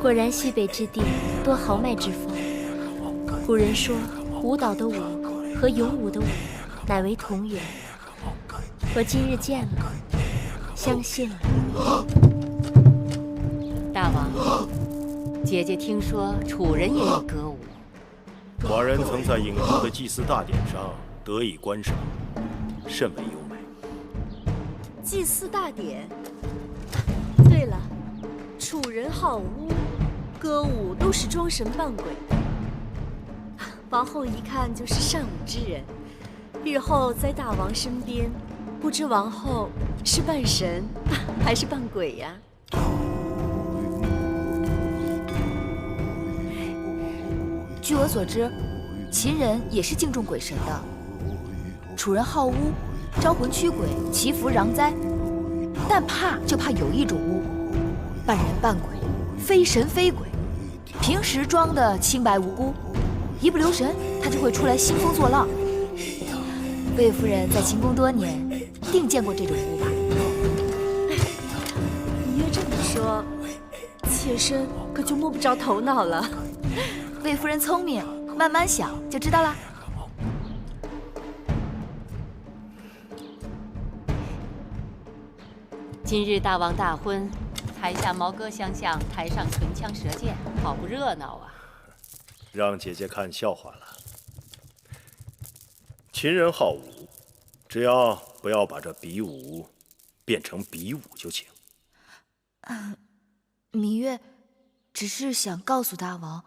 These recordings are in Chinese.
果然西北之地多豪邁之風。古人說，舞蹈的舞和勇武的武乃为同源。我今日见了，相信了。大王，姐姐听说楚人也有歌舞。寡人曾在郢都的祭祀大典上得以观赏，甚为优美。祭祀大典？对了，楚人好巫，歌舞都是装神扮鬼的。王后一看就是善舞之人，日後在大王身邊，不知王后是扮神還是扮鬼呀？据我所知，秦人也是敬重鬼神的。楚人好巫，招魂驱鬼，祈福攘灾，但怕就怕有一种巫，扮人扮鬼，非神非鬼，平时装的清白无辜，一不留神他就会出来兴风作浪。魏夫人在秦宫多年，定見過這種巫吧？你要這麼說，妾身可就摸不着頭腦了。魏夫人聰明，慢慢想就知道啦。今日大王大婚，台下毛歌相向，台上唇槍舌劍，好不热鬧啊！让姐姐看笑话了。秦人好武，只要不要把这比武变成比武就行。芈月只是想告訴大王，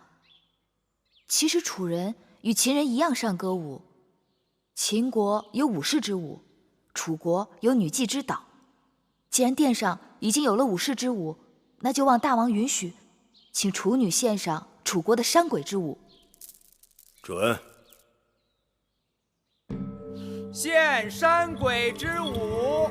其實楚人與秦人一樣善歌舞。秦國有武士之舞，楚國有女妓之蹈。既然殿上已經有了武士之舞，那就望大王允許，請楚女獻上楚國的山鬼之舞。准。獻山鬼之舞。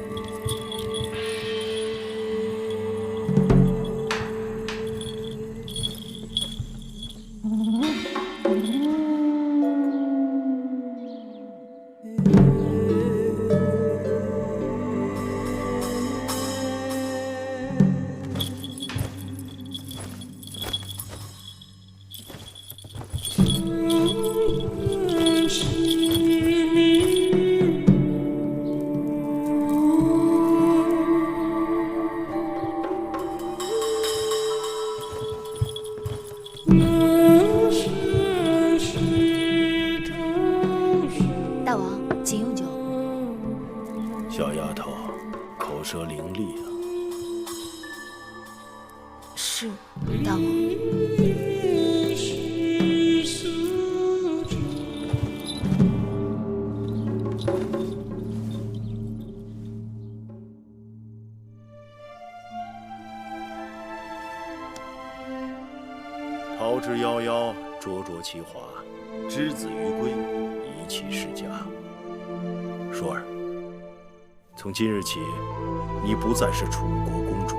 大王，请用酒。小丫头，口舌伶俐啊。是，大王。桃之夭夭，灼灼其华；之子于归，宜其室家。舒儿，從今日起，你不再是楚國公主，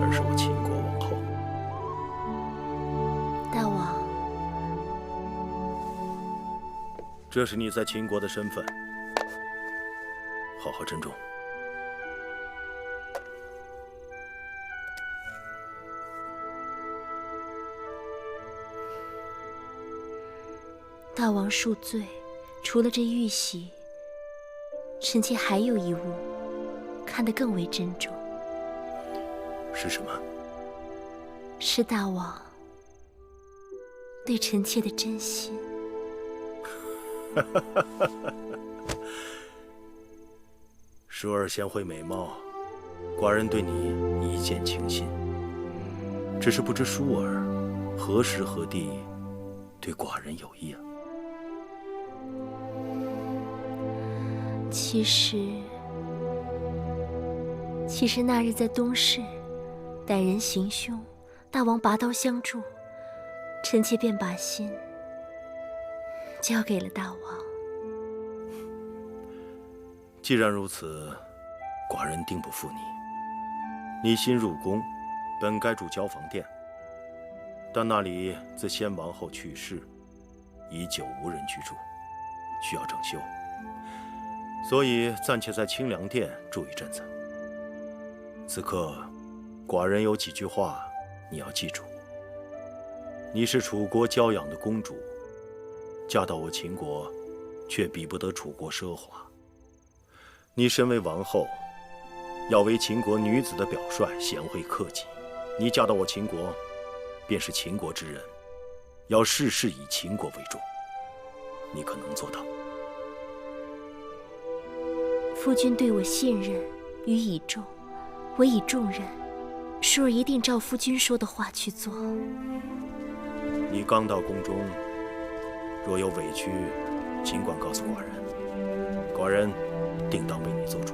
而是我秦國王後。大王，這是你在秦國的身份，好好珍重。大王恕罪，除了這玉璽，臣妾還有一物，看得更為珍重。是什麼？是大王對臣妾的真心。舒兒賢惠美貌，寡人對你一見傾心。只是不知舒兒何時何地對寡人有意啊？其實那日在東市，歹人行凶，大王拔刀相助，臣妾便把心交給了大王。既然如此，寡人定不負你。你新入宮，本該住交房殿，但那裡自先王後去世，已久無人居住，需要整修，所以暫且在清涼殿住一陣子。此刻，寡人有幾句話你要记住，你是楚国娇养的公主，嫁到我秦国，却比不得楚国奢华。你身為王後，要為秦國女子的表率，賢惠克己。你嫁到我秦國，便是秦國之人，要事事以秦國為重。你可能做到？夫君對我信任與倚重，我以重任，淑兒一定照夫君說的話去做。你剛到宮中，若有委屈，儘管告訴寡人，寡人定當為你做主。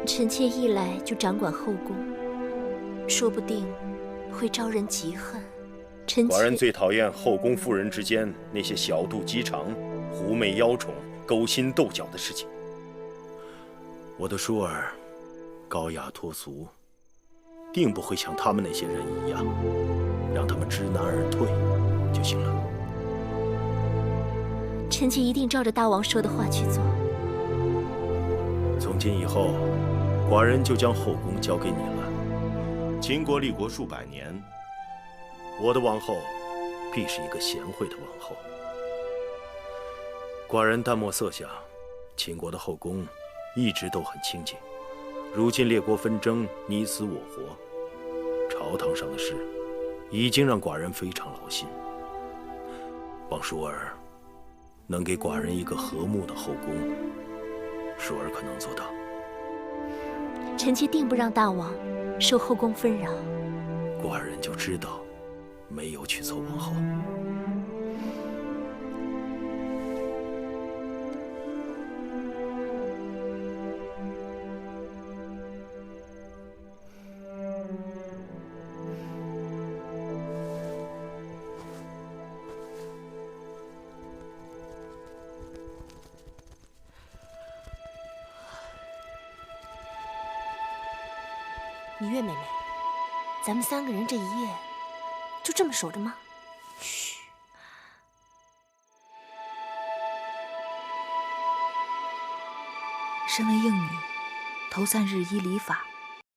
臣妾一來就掌管後宮，說不定會招人嫉恨。寡人最討厭後宮婦人之間那些小肚雞腸、狐媚妖寵、勾心鬥角的事情。我的淑兒高雅脫俗，定不會像他們那些人一樣，讓他們知難而退就行了。臣妾一定照着大王說的話去做。從今以後，寡人就將後宮交給你了。秦國立國数百年，我的王後必是一個賢惠的王後。寡人淡漠色相，秦國的後宮一直都很清靜。如今列國紛爭，你死我活，朝堂上的事已經讓寡人非常勞心。望淑兒能給寡人一個和睦的後宮，淑兒可能做到？臣妾定不讓大王受後宮紛擾。寡人就知道沒有娶錯王後。芈月妹妹，咱們3個人這一夜就這麼守着嗎？噓。身為應女，頭3日依禮法，